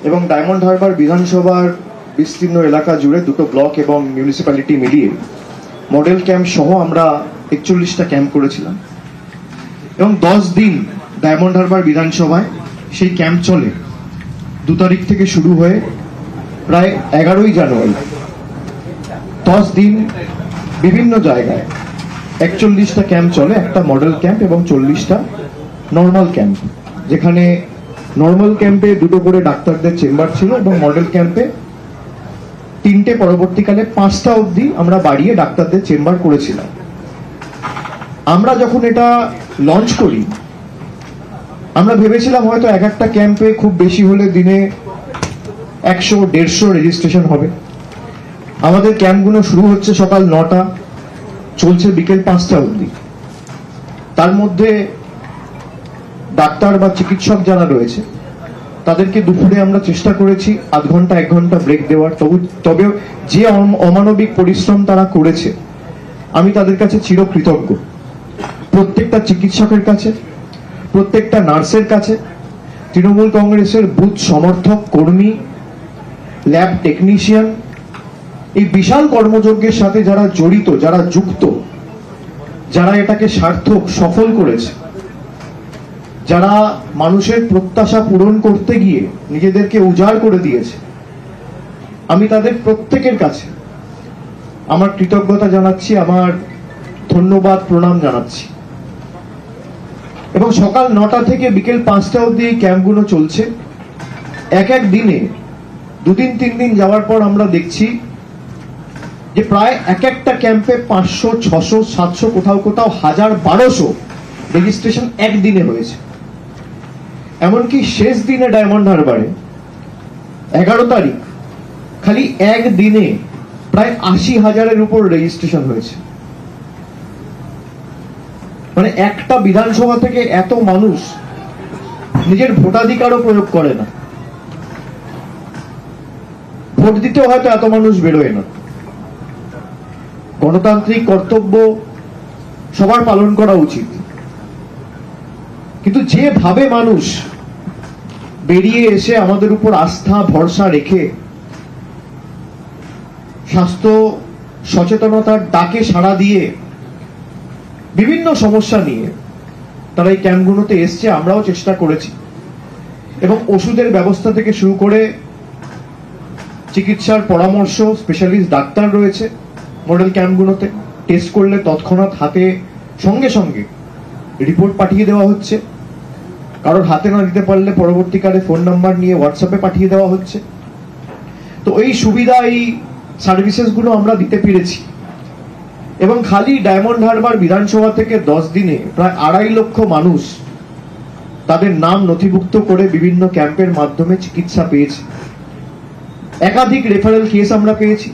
এবং ডায়মন্ড হারবার বিধানসভার বিস্তীর্ণ এলাকা জুড়ে দুটো ব্লক এবং মিউনিসিপ্যালিটি মিলিয়ে মডেল ক্যাম্প সহ আমরা 41টা ক্যাম্প করেছিলাম এবং 10 দিন ডায়মন্ড হারবার বিধানসভায় সেই ক্যাম্প চলে। 2 তারিখ থেকে শুরু হয়ে প্রায় 11ই জানুয়ারি 10 দিন বিভিন্ন জায়গায় 41টা ক্যাম্প চলে, একটা মডেল ক্যাম্প এবং 40টা নর্মাল ক্যাম্প, যেখানে নর্মাল ক্যাম্পে 2টো করে ডাক্তারদের চেম্বার ছিল এবং মডেল ক্যাম্পে 3টে, পরবর্তীকালে 5টা অবধি আমরা বাড়িয়ে ডাক্তারদের চেম্বার করেছিলাম। আমরা যখন এটা লঞ্চ করি আমরা ভেবেছিলাম হয়তো এক একটা ক্যাম্পে খুব বেশি হলে দিনে 100-150 রেজিস্ট্রেশন হবে। আমাদের ক্যাম্পগুলো শুরু হচ্ছে সকাল 9টা, চলছে বিকেল 5টা অবধি। তার মধ্যে ডাক্তার বা চিকিৎসক যারা রয়েছে তাদেরকে দুপুরে আমরা চেষ্টা করেছি আধ ঘন্টা 1 ঘন্টা ব্রেক দেওয়ার। তবে যে অমানবিক পরিশ্রম তারা করেছে আমি তাদের কাছে চিরকৃতজ্ঞ। প্রত্যেকটা চিকিৎসকের কাছে, প্রত্যেকটা নার্সের কাছে, তৃণমূল কংগ্রেসের বুথ সমর্থক কর্মী, ল্যাব টেকনিশিয়ান, এই বিশাল কর্মযজ্ঞের সাথে যারা জড়িত, যারা যুক্ত, যারা এটাকে সার্থক সফল করেছে, যারা মানুষের প্রত্যাশা পূরণ করতে গিয়ে নিজেদেরকে উজাড় করে দিয়েছে, আমি তাদের প্রত্যেকের কাছে আমার কৃতজ্ঞতা জানাচ্ছি, আমার ধন্যবাদ প্রণাম জানাচ্ছি। এবং সকাল 9টা থেকে বিকেল 5টা অবধি এই ক্যাম্পগুলো চলছে। এক এক দিনে 2 দিন 3 দিন যাওয়ার পর আমরা দেখছি যে প্রায় এক একটা ক্যাম্পে 500, 600, 700, কোথাও কোথাও 1000-1200 রেজিস্ট্রেশন একদিনে হয়েছে। এমনকি শেষ দিনে ডায়মন্ড হারবারে 11 তারিখ খালি একদিনে প্রায় 80,000-এর উপর রেজিস্ট্রেশন হয়েছে। মানে একটা বিধানসভা থেকে এত মানুষ নিজের ভোটাধিকারও প্রয়োগ করে না, ভোট দিতেও হয়তো এত মানুষ বেরোয় না। গণতান্ত্রিক কর্তব্য সবার পালন করা উচিত, কিন্তু যেভাবে মানুষ বেরিয়ে এসে আমাদের উপর আস্থা ভরসা রেখে স্বাস্থ্য সচেতনতার ডাকে সাড়া দিয়ে বিভিন্ন সমস্যা নিয়ে তারা এই ক্যাম্পগুলোতে এসছে, আমরাও চেষ্টা করেছি। এবং ওষুধের ব্যবস্থা থেকে শুরু করে চিকিৎসার পরামর্শ, স্পেশালিস্ট ডাক্তার রয়েছে মডেল ক্যাম্পগুলোতে। টেস্ট করলে তৎক্ষণাৎ হাতে সঙ্গে সঙ্গে রিপোর্ট পাঠিয়ে দেওয়া হচ্ছে। কারোর হাতে না দিতে পারলে পরবর্তীকালে ফোন নাম্বার নিয়ে হোয়াটসঅ্যাপে পাঠিয়ে দেওয়া হচ্ছে। তো এই সুবিধা, এই সার্ভিসেসগুলো আমরা দিতে পেরেছি। এবং খালি ডায়মন্ড হারবার বিধানসভা থেকে 10 দিনে প্রায় 2.5 লক্ষ মানুষ তাদের নাম নথিভুক্ত করে বিভিন্ন ক্যাম্পের মাধ্যমে চিকিৎসা পেয়েছে। একাধিক রেফারেল কেস আমরা পেয়েছি,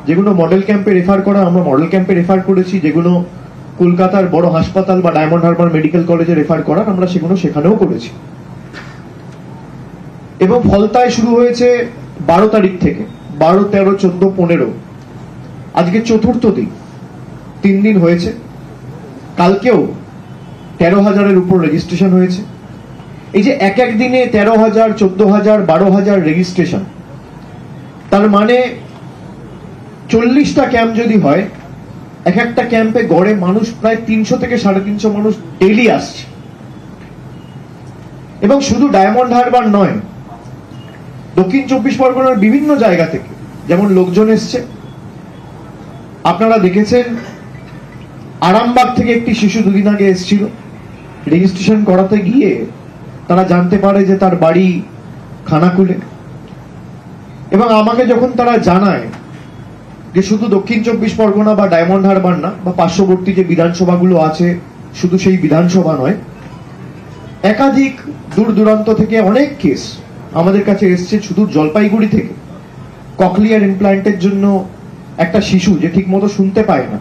যেগুলো মডেল ক্যাম্পে রেফার করা আমরা মডেল ক্যাম্পে রেফার করেছি, যেগুলো কলকাতার বড় হাসপাতাল বা ডায়মন্ড হারবার মেডিকেল কলেজে রেফার করার আমরা সেগুলো সেখানেও করেছি। এবং ফলতায় শুরু হয়েছে 12 তারিখ থেকে, 12, 13, 14, 15, আজকে 4র্থ দিন, 3 দিন হয়েছে। কালকেও 13,000-এর উপর রেজিস্ট্রেশন হয়েছে। এই যে এক এক দিনে 13,000, 14,000, 12,000 রেজিস্ট্রেশন, তার মানে 40টা ক্যাম্প যদি হয়, এক একটা ক্যাম্পে গড়ে মানুষ প্রায় 300 থেকে 350 মানুষ ডেইলি আসছে। এবং শুধু ডায়মন্ড হারবার নয়, দক্ষিণ 24 পরগনার বিভিন্ন জায়গা থেকে যেমন লোকজন এসছে। আপনারা দেখেছেন আরামবাগ থেকে একটি শিশু 2 দিন আগে এসেছিল, রেজিস্ট্রেশন করাতে গিয়ে তারা জানতে পারে যে তার বাড়ি খানাকুলে। এবং আমাকে যখন তারা জানায় যে শুধু দক্ষিণ 24 পরগনা বা ডায়মন্ড হারবার না, বা পার্শ্ববর্তী যে বিধানসভাগুলো আছে শুধু সেই বিধানসভা নয়, একাধিক দূর দূরান্ত থেকে অনেক কেস আমাদের কাছে এসছে। শুধু জলপাইগুড়ি থেকে ককলিয়ার ইমপ্ল্যান্টের জন্য একটা শিশু যে ঠিক মতো শুনতে পায় না,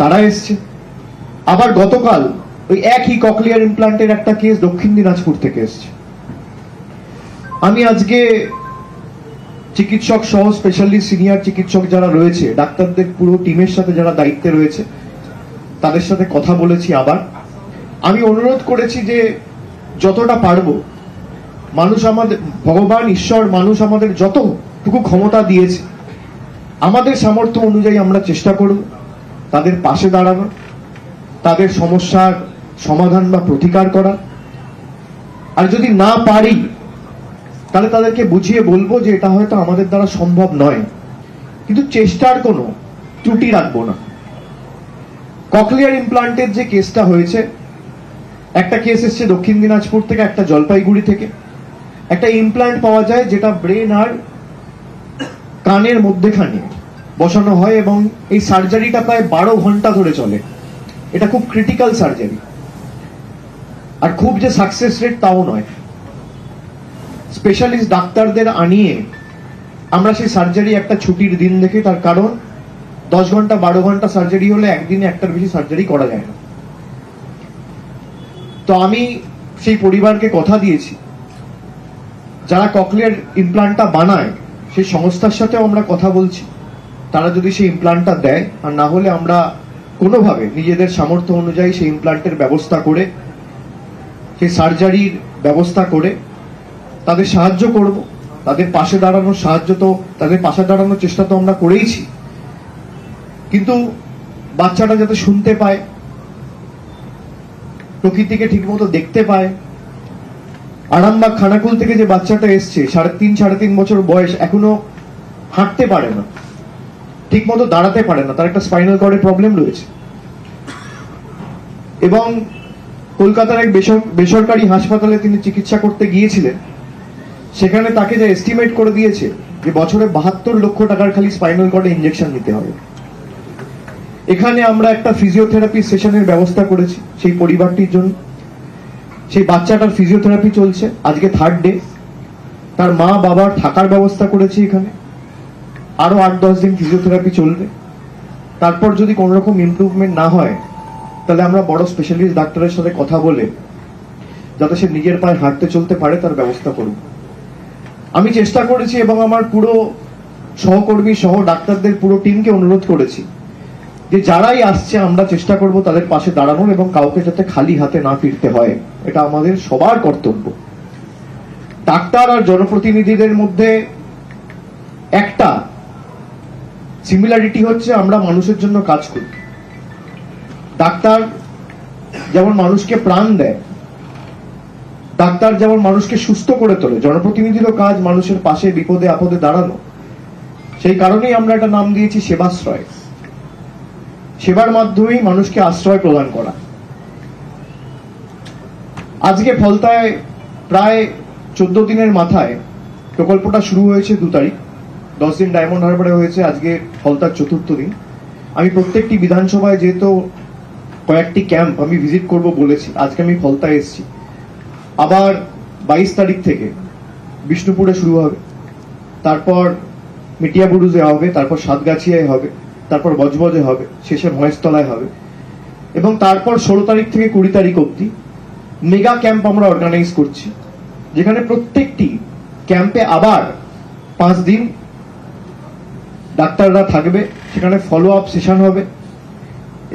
তারা এসছে। আবার গতকাল ওই একই ককলিয়ার ইমপ্ল্যান্টের একটা কেস দক্ষিণ দিনাজপুর থেকে এসছে। আমি আজকে চিকিৎসক সহ স্পেশালিস্ট সিনিয়র চিকিৎসক যারা রয়েছে, ডাক্তারদের পুরো টিমের সাথে যারা দায়িত্বে রয়েছে, তাদের সাথে কথা বলেছি। আবার আমি অনুরোধ করেছি যে যতটা পারবো মানুষ আমাদের, ভগবান ঈশ্বর মানুষ আমাদের যতটুকু ক্ষমতা দিয়েছে, আমাদের সামর্থ্য অনুযায়ী আমরা চেষ্টা করব তাদের পাশে দাঁড়ানো, তাদের সমস্যার সমাধান বা প্রতিকার করা। আর যদি না পারি তাহলে তাদেরকে বুঝিয়ে বলবো যে এটা হয়তো আমাদের দ্বারা সম্ভব নয়, কিন্তু চেষ্টার কোনো ত্রুটি রাখবো না। ককলিয়ার ইমপ্লান্টের যে কেসটা হয়েছে, একটা কেস এসছে দক্ষিণ দিনাজপুর থেকে, একটা জলপাইগুড়ি থেকে। একটা ইমপ্লান্ট পাওয়া যায় যেটা ব্রেন আর কানের মধ্যেখানে বসানো হয় এবং এই সার্জারিটা প্রায় 12 ঘন্টা ধরে চলে। এটা খুব ক্রিটিক্যাল সার্জারি, আর খুব যে সাকসেস রেট তাও নয়। স্পেশালিস্ট ডাক্তারদের আনিয়ে আমরা সেই সার্জারি একটা ছুটির দিন দেখে, তার কারণ 10 ঘন্টা 12 ঘন্টা সার্জারি হলে একদিনে একটার বেশি সার্জারি করা যায় না। তো আমি সেই পরিবারকে কথা দিয়েছি, যারা ককলিয়ার ইমপ্লান্টটা বানায় সেই সংস্থার সাথেও আমরা কথা বলছি, তারা যদি সেই ইমপ্লান্টটা দেয়, আর না হলে আমরা কোনোভাবে নিজেদের সামর্থ্য অনুযায়ী সেই ইমপ্লান্টের ব্যবস্থা করে, সেই সার্জারির ব্যবস্থা করে তাদের সাহায্য করব। তাদের পাশে দাঁড়ানোর চেষ্টা তো আমরা করেইছি, কিন্তু বাচ্চাটা যাতে শুনতে পায়, প্রকৃতিকে ঠিকমতো দেখতে পায়। আরামবাগ খানাকুল থেকে যে বাচ্চাটা এসছে, 3.5 বছর বয়স, এখনো হাঁটতে পারে না, ঠিকমতো দাঁড়াতে পারে না, তার একটা স্পাইনাল কর্ডের প্রবলেম রয়েছে। এবং কলকাতার এক বেসরকারি হাসপাতালে তিনি চিকিৎসা করতে গিয়েছিলেন, সেখানে তাকে যা এস্টিমেট করে দিয়েছে যে বছরে 72 লক্ষ টাকার খালি স্পাইনাল কর্ডে ইনজেকশন নিতে হবে। এখানে আমরা একটা ফিজিওথেরাপি সেশনের ব্যবস্থা করেছি সেই পরিবারটির জন্য। সেই বাচ্চাটার ফিজিওথেরাপি চলছে, আজকে 3rd ডে। তার মা বাবার থাকার ব্যবস্থা করেছি এখানে, আরো 8-10 দিন ফিজিওথেরাপি চলবে। তারপর যদি কোন রকম ইমপ্রুভমেন্ট না হয়, তাহলে আমরা বড় স্পেশালিস্ট ডাক্তারের সাথে কথা বলে যাতে সে নিজের পায়ে হাঁটতে চলতে পারে তার ব্যবস্থা করব। আমি চেষ্টা করেছি এবং আমার পুরো সহকর্মী সহ ডাক্তারদের পুরো টিমকে অনুরোধ করেছি যে যারাই আসছে আমরা চেষ্টা করব তাদের পাশে দাঁড়ানোর, এবং কাউকে যাতে খালি হাতে না ফিরতে হয়, এটা আমাদের সবার কর্তব্য। ডাক্তার আর জনপ্রতিনিধিদের মধ্যে একটা সিমিলারিটি হচ্ছে আমরা মানুষের জন্য কাজ করি। ডাক্তার যেমন মানুষকে প্রাণ দেয়, ডাক্তার যেমন মানুষকে সুস্থ করে তোলে, জনপ্রতিনিধিরও কাজ মানুষের পাশে বিপদে আপদে দাঁড়ানো। সেই কারণেই আমরা একটা নাম দিয়েছি সেবাশ্রয়। সেবার মাধ্যমেই মানুষকে আশ্রয় প্রদান করা। আজকে ফলতায় প্রায় 14 দিনের মাথায় প্রকল্পটা শুরু হয়েছে। 2 তারিখ, 10 দিন ডায়মন্ড হারবারে হয়েছে, আজকে ফলতার 4র্থ দিন। আমি প্রত্যেকটি বিধানসভায় যেহেতু কয়েকটি ক্যাম্প আমি ভিজিট করব বলেছি, আজকে আমি ফলতায় এসেছি। আবার 22 তারিখ থেকে বিষ্ণুপুরে শুরু হবে, তারপর মিটিয়াবুরুজে হবে, তারপর সাতগাছিয়ায় হবে, তারপর বজবজে হবে, শেষে মহেশতলায় হবে, এবং তারপর 16 তারিখ থেকে 20 তারিখ অবধি মেগা ক্যাম্প আমরা অর্গানাইজ করছি, যেখানে প্রত্যেকটি ক্যাম্পে আবার 5 দিন ডাক্তাররা থাকবে, সেখানে ফলো আপ সেশন হবে।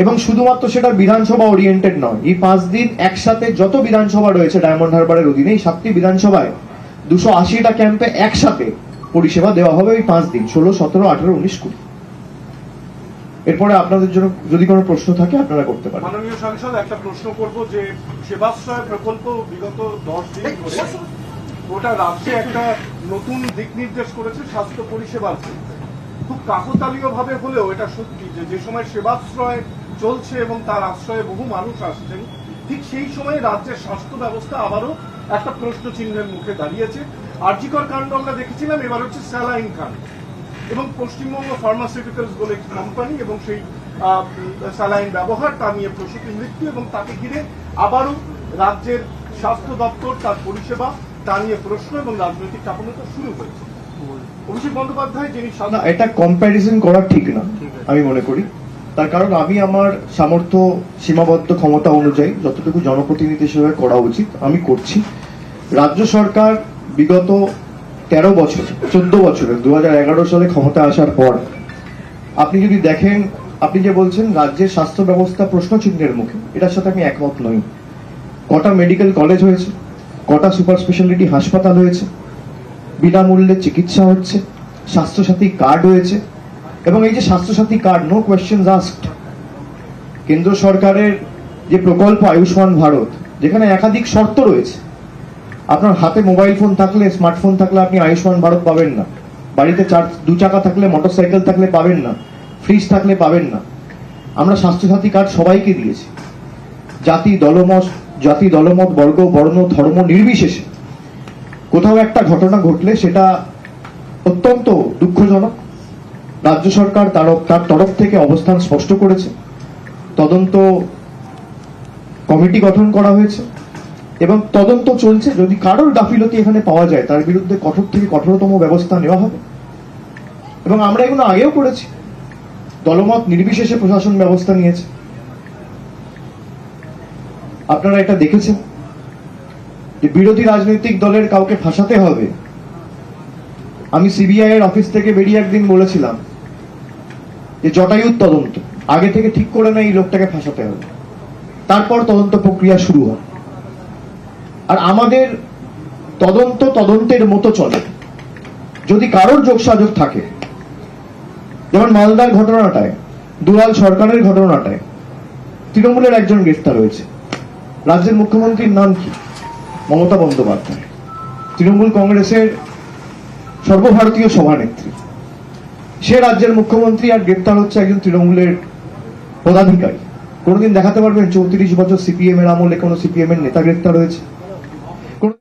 এবং শুধুমাত্র সেটা বিধানসভা ওরিয়েন্টেড নয়, এই 5 দিন একসাথে যত বিধানসভা রয়েছে ডায়মন্ড হারবারের অধীনে, এই 7টি বিধানসভায় 280টা ক্যাম্পে একসাথে পরিষেবা দেওয়া হবে এই 5 দিন, 16, 17, 18, 19, 20। এরপরে আপনাদের জন্য যদি কোনো প্রশ্ন থাকে আপনারা করতে পারেন। মাননীয় সাংসদ, একটা প্রশ্ন করব যে সেবাশ্রয় প্রকল্প বিগত 10 দিন ধরে গোটা রাজ্যে একটা নতুন দিক নির্দেশ করেছে স্বাস্থ্য পরিষেবার। খুব কাকতালীয় ভাবে হলেও এটা সত্যি যে সময় সেবাশ্রয় চলছে এবং তার আশ্রয়ে বহু মানুষ আসছেন, ঠিক সেই সময় রাজ্যের স্বাস্থ্য ব্যবস্থা আবারও একটা প্রশ্ন চিহ্নের মুখে দাঁড়িয়েছে। আরজিকর কাণ্ড আমরা দেখেছিলাম, এবার হচ্ছে স্যালাইন কাণ্ড, এবং পশ্চিমবঙ্গ ফার্মাসিউটিক্যালস বলে একটি কোম্পানি এবং সেই স্যালাইন ব্যবহার, তা নিয়ে প্রসূতি মৃত্যু, এবং তাকে ঘিরে আবারও রাজ্যের স্বাস্থ্য দপ্তর তার পরিষেবা তা নিয়ে প্রশ্ন এবং রাজনৈতিক চাপনতা শুরু হয়েছে। অভিষেক বন্দ্যোপাধ্যায় যিনি এটা কম্প্যারিজন করা ঠিক না আমি মনে করি, তার কারণ আমি আমার সামর্থ্য সীমাবদ্ধ ক্ষমতা অনুযায়ী যতটুকু জনপ্রতিনিধি হিসেবে করা উচিত আমি করছি। রাজ্য সরকার বিগত 13 বছর 14 বছরে 2011 সালে ক্ষমতা আসার পর আপনি যদি দেখেন, আপনি যে বলছেন রাজ্যের স্বাস্থ্য ব্যবস্থা প্রশ্ন চিহ্নের মুখে, এটার সাথে আমি একমত নই। কটা মেডিকেল কলেজ হয়েছে, কটা সুপার স্পেশালিটি হাসপাতাল হয়েছে, বিনামূল্যে চিকিৎসা হচ্ছে, স্বাস্থ্যসাথী কার্ড হয়েছে। এবং এই যে Swasthya Sathi card, no questions asked, কেন্দ্র সরকারের যে প্রকল্প আয়ুষ্মান ভারত, যেখানে একাধিক শর্ত রয়েছে। আপনার হাতে মোবাইল ফোন থাকলে, স্মার্টফোন থাকলে আপনি আয়ুষ্মান ভারত পাবেন না, বাড়িতে দু চাকা থাকলে, মোটরসাইকেল থাকলে পাবেন না, ফ্রিজ থাকলে পাবেন না। আমরা স্বাস্থ্যসাথী কার্ড সবাইকে দিয়েছি, জাতি দলমত বর্গ বর্ণ ধর্ম নির্বিশেষে। কোথাও একটা ঘটনা ঘটলে সেটা অত্যন্ত দুঃখজনক। রাজ্য সরকার তার তরফ থেকে অবস্থান স্পষ্ট করেছে, তদন্ত কমিটি গঠন করা হয়েছে এবং তদন্ত চলছে। যদি কারোর গাফিলতি এখানে পাওয়া যায় তার বিরুদ্ধে কঠোর থেকে কঠোরতম ব্যবস্থা নেওয়া হবে। এবং আমরা এগুলো আগেও করেছি, দলমত নির্বিশেষে প্রশাসন ব্যবস্থা নিয়েছে। আপনারা এটা দেখেছেন যে বিরোধী রাজনৈতিক দলের কাউকে ফাঁসাতে হবে। আমি সিবিআই এর অফিস থেকে বেরিয়ে একদিন বলেছিলাম যে জটায়ুর তদন্ত আগে থেকে ঠিক করে না, এই লোকটাকে ফাঁসাতে হবে, তারপর তদন্ত প্রক্রিয়া শুরু হয়। আর আমাদের তদন্তের মতো চলে। যদি কারোর যোগসাযোগ থাকে, যেমন মালদার ঘটনাটায়, দুলাল সরকারের ঘটনাটায় তৃণমূলের একজন গ্রেফতার হয়েছে। রাজ্যের মুখ্যমন্ত্রীর নাম কি? মমতা বন্দ্যোপাধ্যায়, তৃণমূল কংগ্রেসের সর্বভারতীয় সভানেত্রী। সে রাজ্যের মুখ্যমন্ত্রী, আর গ্রেপ্তার হচ্ছে একজন তৃণমূলের পদাধিকারী। কোনোদিন দেখাতে পারবেন 34 বছর সিপিএম এর আমলে কোনো সিপিএম এর নেতা গ্রেপ্তার হয়েছে?